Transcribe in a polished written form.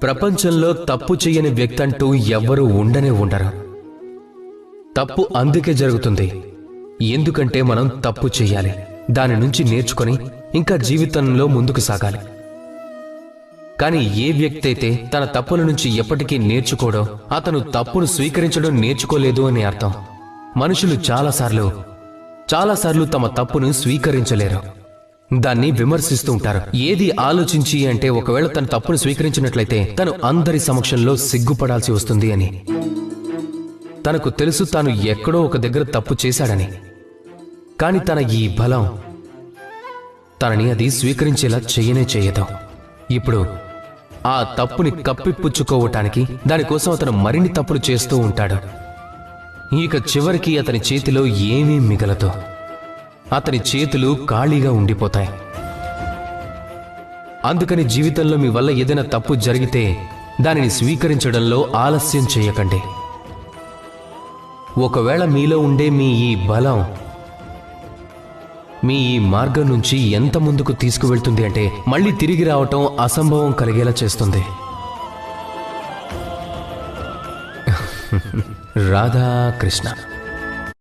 ప్రపంచంలో తప్పు చేయని వ్యక్తి అంటూ ఎవ్వరూ ఉండరు. తప్పు అందుకే జరుగుతుంది ఎందుకంటే మనం తప్పు చెయ్యాలి, దాని నుంచి నేర్చుకొని ఇంకా జీవితంలో ముందుకు సాగాలి. కానీ ఏ వ్యక్తి అయితే తన తప్పుల నుంచి ఎప్పటికీ నేర్చుకోడో అతను తప్పును స్వీకరించడం నేర్చుకోలేదు అని అర్థం. మనుషులు చాలాసార్లు తమ తప్పును స్వీకరించలేరు, దాన్ని విమర్శిస్తూ ఉంటారు. ఏది ఆలోచించి అంటే ఒకవేళ తన తప్పును స్వీకరించినట్లయితే తను అందరి సమక్షంలో సిగ్గుపడాల్సి వస్తుంది అని. తనకు తెలుసు తాను ఎక్కడో ఒక దగ్గర తప్పు చేశాడని, కాని తన ఈ బలం తనని అది స్వీకరించేలా చేయదు. ఇప్పుడు ఆ తప్పుని కప్పిపుచ్చుకోవటానికి దానికోసం అతను మరిన్ని తప్పులు చేస్తూ ఉంటాడు. ఇక చివరికి అతని చేతిలో ఏమీ మిగలదు, అతని చేతులు ఖాళీగా ఉండిపోతాయి. అందుకని జీవితంలో మీ వల్ల ఏదైనా తప్పు జరిగితే దానిని స్వీకరించడంలో ఆలస్యం చేయకండి. ఒకవేళ మీలో ఉండే మీ ఈ బలం మీ ఈ మార్గం నుంచి ఎంత ముందుకు తీసుకువెళ్తుంది అంటే మళ్ళీ తిరిగి రావటం అసంభవం కలిగేలా చేస్తుంది. రాధా కృష్ణ.